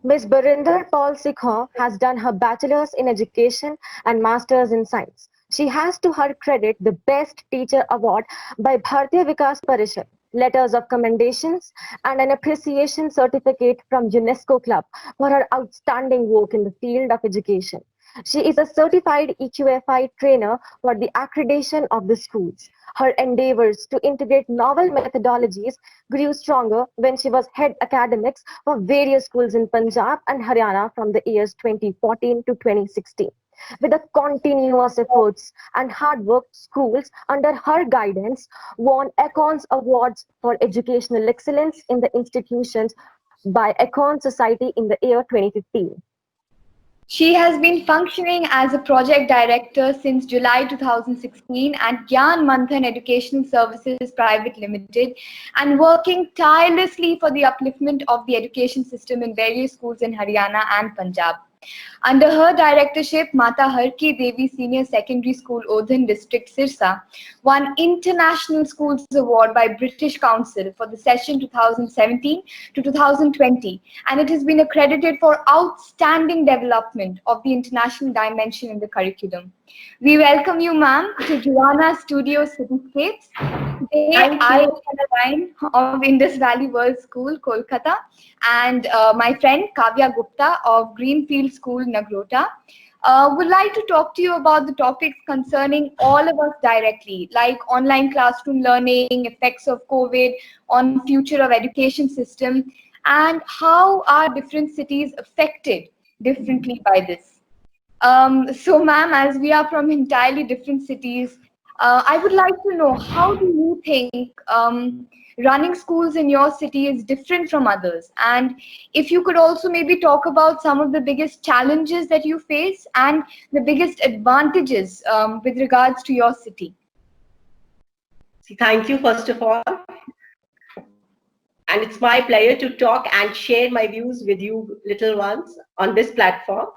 Ms. Barinder Paul Sikha has done her bachelor's in education and master's in science. She has to her credit the Best Teacher Award by Bharatiya Vikas Parishad, letters of commendations, and an appreciation certificate from UNESCO Club for her outstanding work in the field of education. She is a certified EQFI trainer for the accreditation of the schools. Her endeavors to integrate novel methodologies grew stronger when she was head academics for various schools in Punjab and Haryana from the years 2014 to 2016. With the continuous efforts and hard work, schools under her guidance won Econs Awards for Educational Excellence in the institutions by Econ Society in the year 2015. She has been functioning as a project director since July 2016 at Gyan Manthan Educational Services Private Limited and working tirelessly for the upliftment of the education system in various schools in Haryana and Punjab. Under her directorship, Mata Harki Devi Senior Secondary School, Odhan District, Sirsa, won International Schools Award by British Council for the session 2017 to 2020, and it has been accredited for outstanding development of the international dimension in the curriculum. We welcome you, ma'am, to Juana Studio Cityscapes. Today, Thank I am you. on the line of Indus Valley World School, Kolkata, and my friend Kavya Gupta of Greenfield School, Nagrota. Would like to talk to you about the topics concerning all of us directly, like online classroom learning, effects of COVID on future of education system, and how are different cities affected differently by this. So, ma'am, as we are from entirely different cities, I would like to know, how do you think running schools in your city is different from others? And if you could also maybe talk about some of the biggest challenges that you face and the biggest advantages with regards to your city. Thank you, first of all. And it's my pleasure to talk and share my views with you little ones on this platform.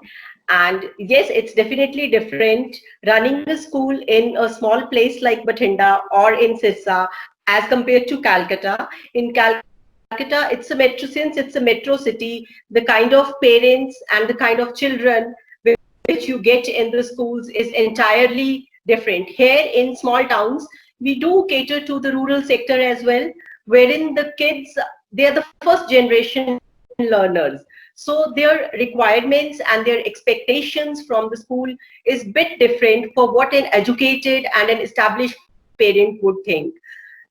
And yes, it's definitely different running a school in a small place like Bathinda or in Sirsa as compared to Calcutta. In Calcutta, it's a metro, since it's a metro city, the kind of parents and the kind of children which you get in the schools is entirely different. Here in small towns, we do cater to the rural sector as well, wherein the kids, they are the first generation learners. So their requirements and their expectations from the school is bit different for what an educated and an established parent would think.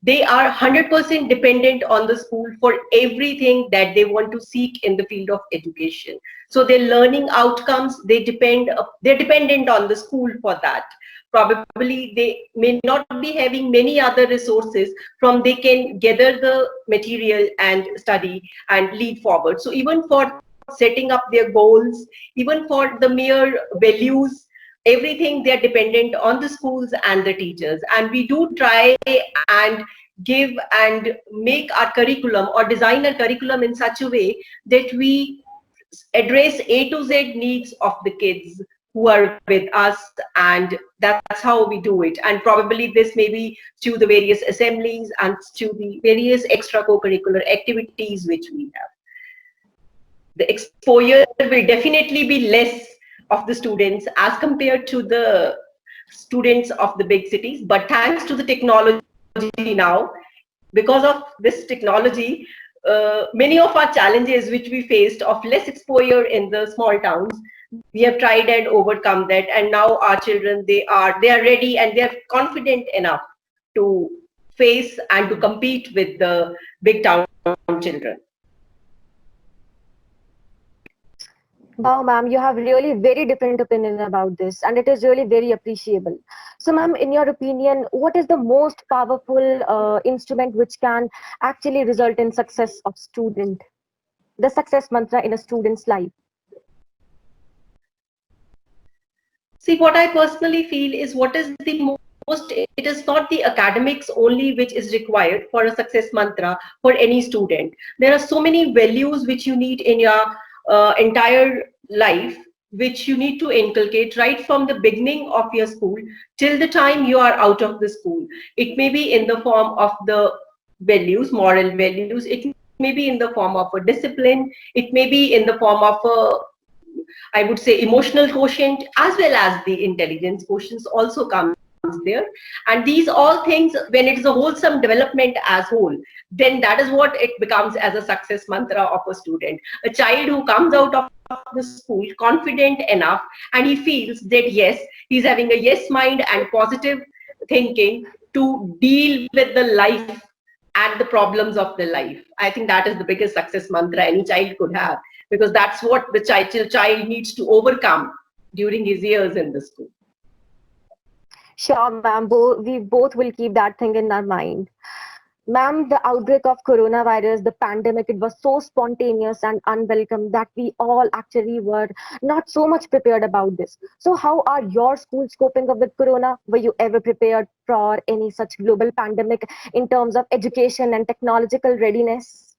They are 100% dependent on the school for everything that they want to seek in the field of education. So their learning outcomes, they're dependent on the school for that. Probably they may not be having many other resources from they can gather the material and study and lead forward. So even for setting up their goals, even for the mere values, everything, they're dependent on the schools and the teachers. And we do try and give and make our curriculum or design our curriculum in such a way that we address A to Z needs of the kids who are with us, and that's how we do it. And probably this may be to the various assemblies and to the various extra co-curricular activities which we have. The exposure will definitely be less of the students as compared to the students of the big cities, but thanks to the technology now, because of this technology, many of our challenges which we faced of less exposure in the small towns, we have tried and overcome that, and now our children, they are ready and they are confident enough to face and to compete with the big town children. Wow, ma'am, you have really very different opinion about this, and it is really very appreciable. So, ma'am, in your opinion, what is the most powerful instrument which can actually result in success of student, the success mantra in a student's life? See, what I personally feel is what is the most, it is not the academics only which is required for a success mantra for any student. There are so many values which you need in your entire life, which you need to inculcate right from the beginning of your school till the time you are out of the school. It may be in the form of the values, moral values. It may be in the form of a discipline, it may be in the form of a, I would say, emotional quotient, as well as the intelligence quotient also comes there. And these all things, when it is a wholesome development as whole, then that is what it becomes as a success mantra of a student. A child who comes out of the school confident enough, and he feels that yes, he's having a yes mind and positive thinking to deal with the life and the problems of the life. I think that is the biggest success mantra any child could have, because that's what the child needs to overcome during his years in the school. Sure, ma'am. We both will keep that thing in our mind. Ma'am, the outbreak of coronavirus, the pandemic, it was so spontaneous and unwelcome that we all actually were not so much prepared about this. So, how are your schools coping up with corona? Were you ever prepared for any such global pandemic in terms of education and technological readiness?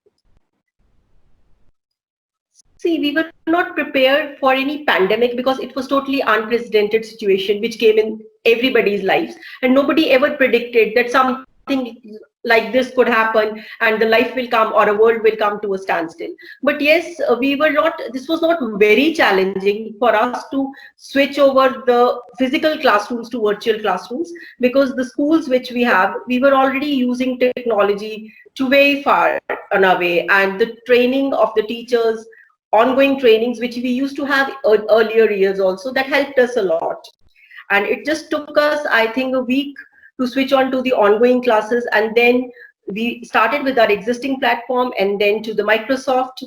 See, we were not prepared for any pandemic because it was totally unprecedented situation which came in everybody's lives, and nobody ever predicted that something like this could happen and the life will come or a world will come to a standstill. But yes, we were not, this was not very challenging for us to switch over the physical classrooms to virtual classrooms, because the schools which we have, we were already using technology to very far on our way, and the training of the teachers, ongoing trainings which we used to have earlier years also, that helped us a lot. And it just took us, I think, a week to switch on to the ongoing classes, and then we started with our existing platform and then to the Microsoft,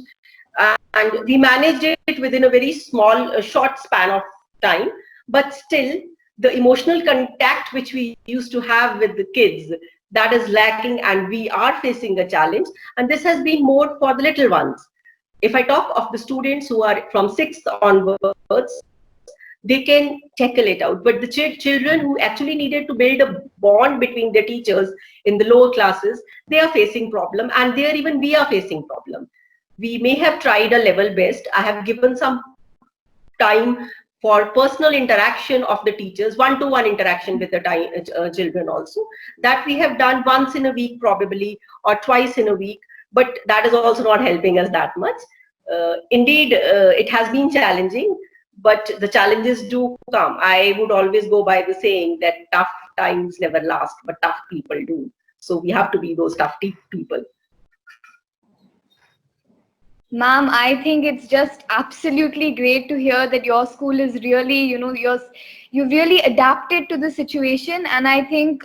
and we managed it within a very small short span of time. But still, the emotional contact which we used to have with the kids, that is lacking, and we are facing a challenge, and this has been more for the little ones. If I talk of the students who are from 6th onwards, they can tackle it out. But the children who actually needed to build a bond between their teachers in the lower classes, they are facing problem, and there even we are facing problem. We may have tried a level best. I have given some time for personal interaction of the teachers, one-to-one interaction with the children also. That we have done once in a week probably, or twice in a week, but that is also not helping us that much. Indeed, it has been challenging, but the challenges do come. I would always go by the saying that tough times never last, but tough people do. So we have to be those tough people. Ma'am, I think it's just absolutely great to hear that your school is really, you've really adapted to the situation. And I think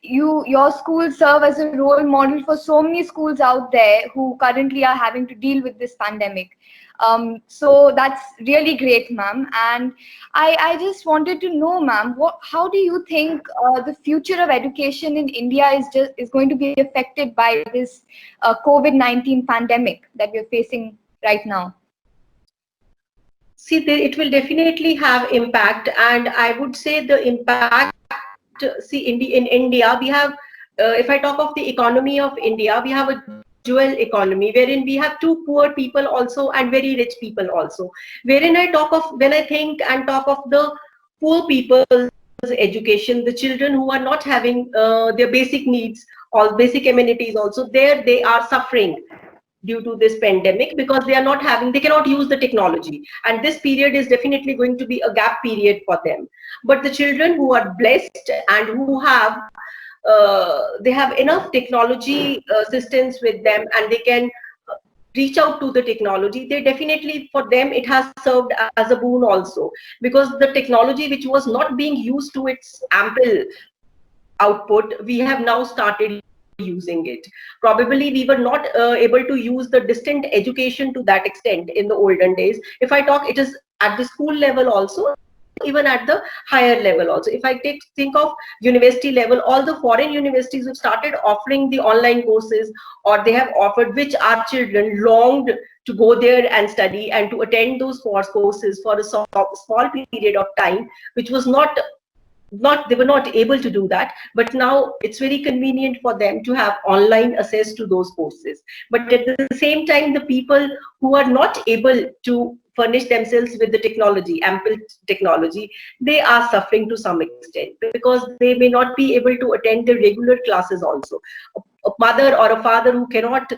your school serve as a role model for so many schools out there who currently are having to deal with this pandemic. So that's really great, ma'am. And I just wanted to know, ma'am, how do you think the future of education in India is going to be affected by this COVID-19 pandemic that we're facing right now? See, it will definitely have impact, and I would say the impact. See, in India, we have, if I talk of the economy of India, we have a dual economy wherein we have two poor people also and very rich people also. Wherein when I think and talk of the poor people's education, the children who are not having their basic needs or basic amenities also, there they are suffering due to this pandemic, because they cannot use the technology, and this period is definitely going to be a gap period for them. But the children who are blessed and who have they have enough technology assistance with them, and they can reach out to the technology, they definitely, for them, it has served as a boon also, because the technology which was not being used to its ample output, we have now started using it. Probably we were not able to use the distant education to that extent in the olden days. If I talk, it is at the school level also, even at the higher level also. If I think of university level, all the foreign universities have started offering the online courses, or they have offered, which our children longed to go there and study and to attend those courses for a small period of time, which was not they were not able to do that. But now it's very convenient for them to have online access to those courses. But at the same time, the people who are not able to furnish themselves with the technology, ample technology, they are suffering to some extent because they may not be able to attend the regular classes also. A mother or a father who cannot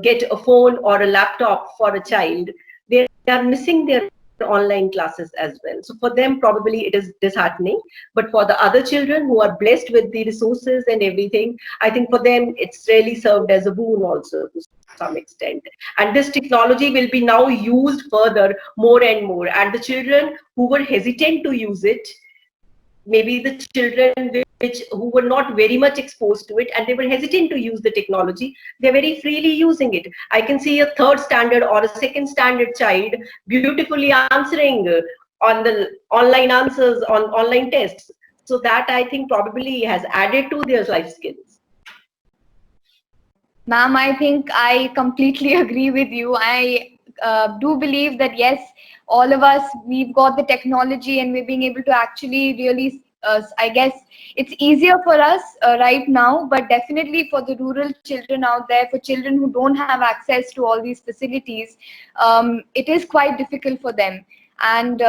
get a phone or a laptop for a child, they are missing their online classes as well. So for them, probably it is disheartening. But for the other children who are blessed with the resources and everything, I think for them, it's really served as a boon also to some extent. And this technology will be now used further more and more. And the children who were hesitant to use it, maybe the children who were not very much exposed to it and they were hesitant to use the technology, they're very freely using it. I can see a third standard or a second standard child beautifully answering on the online answers on online tests. So that I think probably has added to their life skills. Ma'am, I think I completely agree with you. I do believe that yes, all of us, we've got the technology and we're being able to actually really, I guess it's easier for us right now, but definitely for the rural children out there, for children who don't have access to all these facilities, it is quite difficult for them. And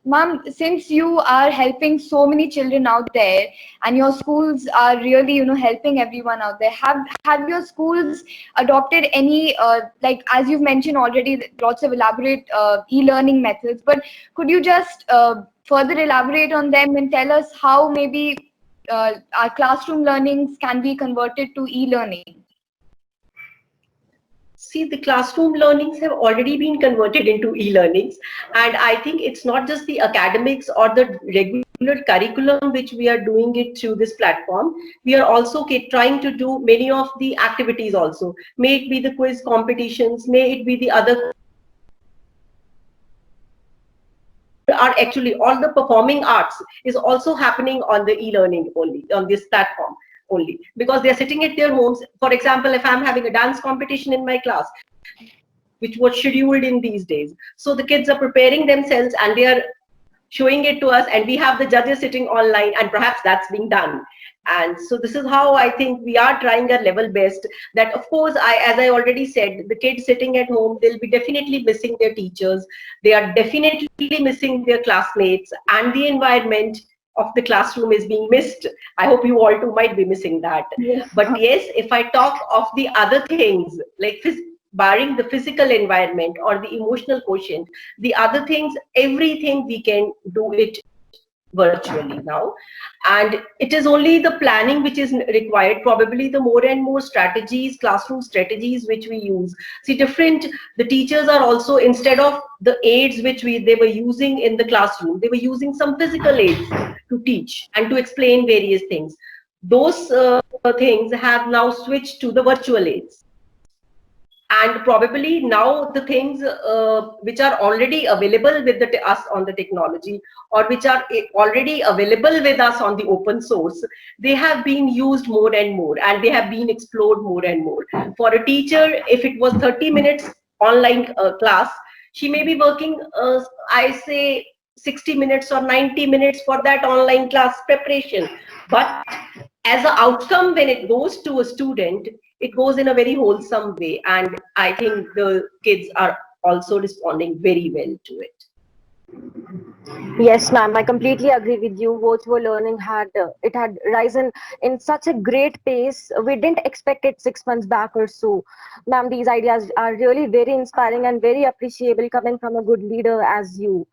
ma'am, since you are helping so many children out there and your schools are really, helping everyone out there, have your schools adopted any, like as you've mentioned already, lots of elaborate e-learning methods, but could you just further elaborate on them and tell us how maybe our classroom learnings can be converted to e-learning? See, the classroom learnings have already been converted into e-learnings, and I think it's not just the academics or the regular curriculum which we are doing it through this platform. We are also trying to do many of the activities also. May it be the quiz competitions, may it be the other are actually all the performing arts is also happening on the e-learning only on this platform only, because they're sitting at their homes. For example, if I'm having a dance competition in my class, which was scheduled in these days, so the kids are preparing themselves and they are showing it to us, and we have the judges sitting online, and perhaps that's being done. And so this is how I think we are trying our level best. That of course, as I already said, the kids sitting at home, they'll be definitely missing their teachers, they are definitely missing their classmates, and the environment of the classroom is being missed. I hope you all too might be missing that. Yes. But yes, if I talk of the other things, like barring the physical environment or the emotional quotient, the other things, everything we can do it virtually now. And it is only the planning which is required, probably the more and more strategies, classroom strategies which we use. See, the teachers are also, instead of the aids which they were using in the classroom, they were using some physical aids to teach and to explain various things. Those things have now switched to the virtual aids. And probably now the things which are already available with us on the technology, or which are already available with us on the open source, they have been used more and more, and they have been explored more and more. For a teacher, if it was 30 minutes online class, she may be working, I say, 60 minutes or 90 minutes for that online class preparation. But as an outcome, when it goes to a student, it goes in a very wholesome way, and I think the kids are also responding very well to it. Yes, ma'am, I completely agree with you. Virtual learning had risen in such a great pace. We didn't expect it 6 months back or so. Ma'am, these ideas are really very inspiring and very appreciable coming from a good leader as you.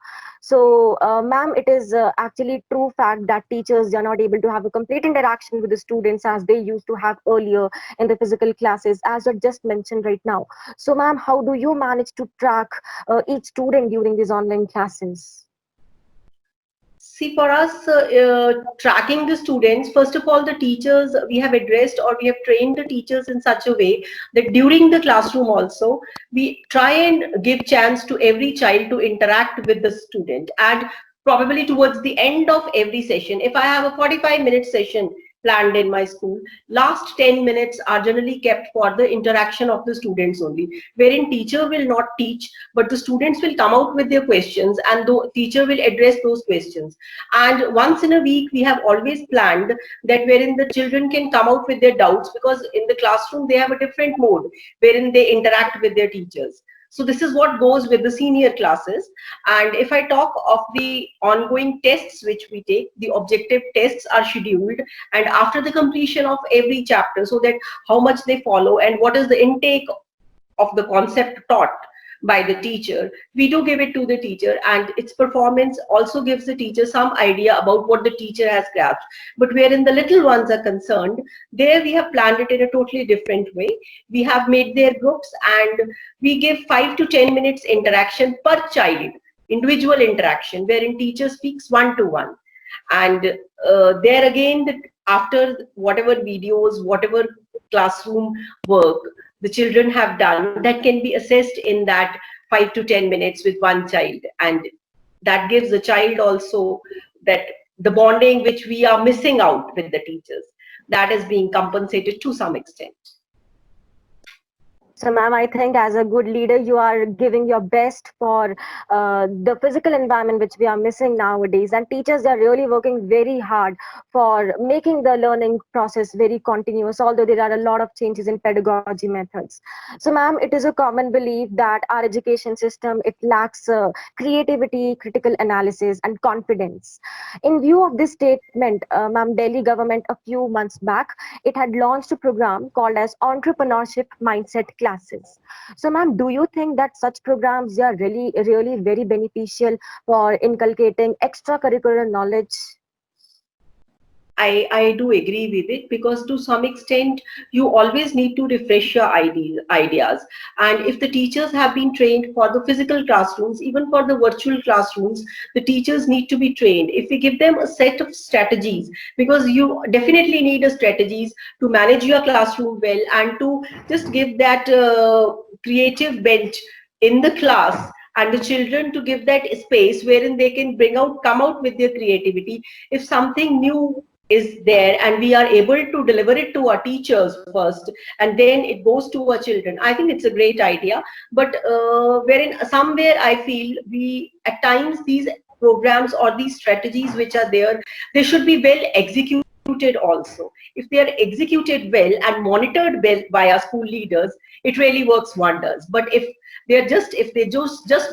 So, ma'am, it is actually true fact that teachers are not able to have a complete interaction with the students as they used to have earlier in the physical classes, as you just mentioned right now. So, ma'am, how do you manage to track each student during these online classes? See, for us, tracking the students, first of all, the teachers, we have addressed, or we have trained the teachers in such a way that during the classroom also, we try and give chance to every child to interact with the student. And probably towards the end of every session, if I have a 45-minute session planned in my school, last 10 minutes are generally kept for the interaction of the students only, wherein teacher will not teach, but the students will come out with their questions and the teacher will address those questions. And once in a week, we have always planned that wherein the children can come out with their doubts, because in the classroom they have a different mode wherein they interact with their teachers. So this is what goes with the senior classes. And if I talk of the ongoing tests which we take, the objective tests are scheduled, and after the completion of every chapter, so that how much they follow and what is the intake of the concept taught by the teacher, we do give it to the teacher, and its performance also gives the teacher some idea about what the teacher has grasped. But wherein the little ones are concerned, there we have planned it in a totally different way. We have made their groups, and we give 5 to 10 minutes interaction per child, individual interaction, wherein teacher speaks one to one. And there again, after whatever videos, whatever classroom work the children have done, that can be assessed in that 5 to 10 minutes with one child, and that gives the child also that the bonding which we are missing out with the teachers, that is being compensated to some extent. So, ma'am, I think as a good leader, you are giving your best for the physical environment which we are missing nowadays. And teachers are really working very hard for making the learning process very continuous, although there are a lot of changes in pedagogy methods. So, ma'am, it is a common belief that our education system, it lacks creativity, critical analysis, and confidence. In view of this statement, ma'am, Delhi government a few months back, it had launched a program called as Entrepreneurship Mindset Classes. So, ma'am, do you think that such programs are really very beneficial for inculcating extracurricular knowledge? I do agree with it, because to some extent you always need to refresh your ideas. And if the teachers have been trained for the physical classrooms, even for the virtual classrooms, the teachers need to be trained. If we give them a set of strategies, because you definitely need a strategies to manage your classroom well, and to just give that creative bent in the class, and the children to give that space wherein they can come out with their creativity. If something new is there and we are able to deliver it to our teachers first, and then it goes to our children, I think it's a great idea. But wherein somewhere I feel we at times, these programs or these strategies which are there, they should be well executed also. If they are executed well and monitored well by our school leaders, it really works wonders. But if they just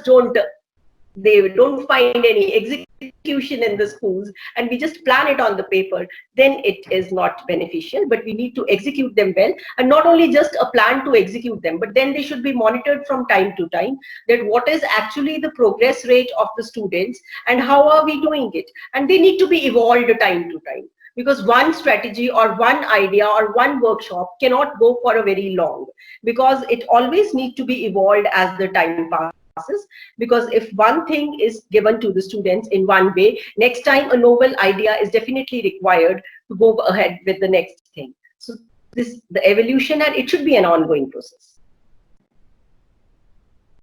don't find any execution in the schools, and we just plan it on the paper, then it is not beneficial. But we need to execute them well, and not only just a plan to execute them, but then they should be monitored from time to time, that what is actually the progress rate of the students and how are we doing it. And they need to be evolved time to time, because one strategy or one idea or one workshop cannot go for a very long, because it always needs to be evolved as the time passes. Because if one thing is given to the students in one way, next time a novel idea is definitely required to go ahead with the next thing. So the evolution, and it should be an ongoing process.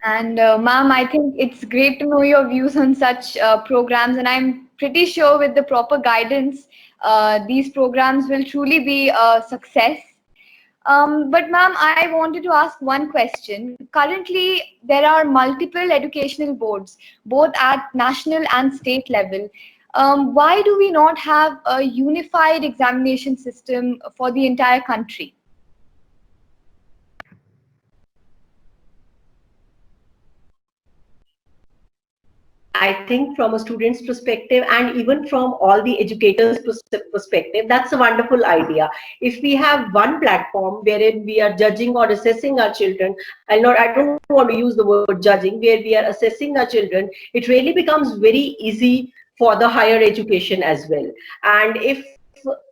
And ma'am, I think it's great to know your views on such programs, and I'm pretty sure with the proper guidance, these programs will truly be a success. But ma'am, I wanted to ask one question. Currently, there are multiple educational boards, both at national and state level. Why do we not have a unified examination system for the entire country? I think from a student's perspective, and even from all the educators' perspective, that's a wonderful idea. If we have one platform wherein we are judging or assessing our children, I don't want to use the word judging, where we are assessing our children, it really becomes very easy for the higher education as well. And if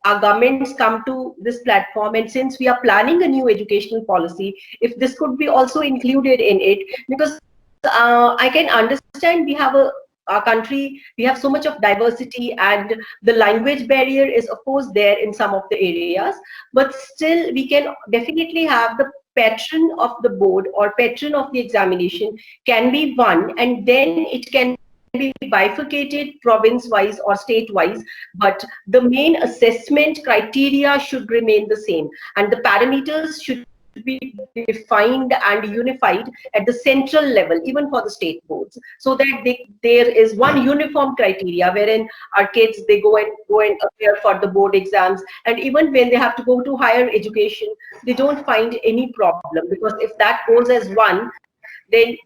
our governments come to this platform, and since we are planning a new educational policy, if this could be also included in it, because I can understand our country, we have so much of diversity, and the language barrier is of course there in some of the areas, but still we can definitely have the patron of the board or patron of the examination can be one, and then it can be bifurcated province-wise or state-wise, but the main assessment criteria should remain the same, and the parameters should be defined and unified at the central level, even for the state boards, so that there is one uniform criteria wherein our kids, they go and appear for the board exams, and even when they have to go to higher education, they don't find any problem, because if that goes as one, then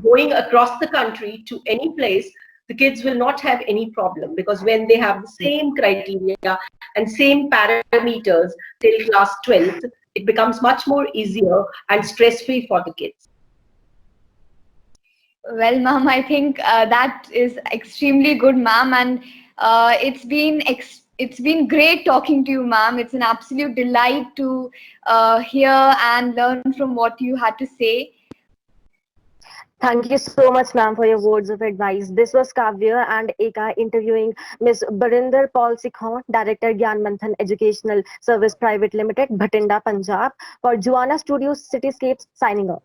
going across the country to any place, the kids will not have any problem, because when they have the same criteria and same parameters till class 12th, it becomes much more easier and stress-free for the kids. Well, ma'am, I think that is extremely good, ma'am, and it's been great talking to you, ma'am. It's an absolute delight to hear and learn from what you had to say. Thank you so much, ma'am, for your words of advice. This was Kavya and Eka interviewing Ms. Barinder Paul Sikhon, Director Gyan Manthan Educational Service Private Limited, Bhatinda, Punjab, for Juana Studios Cityscapes, signing off.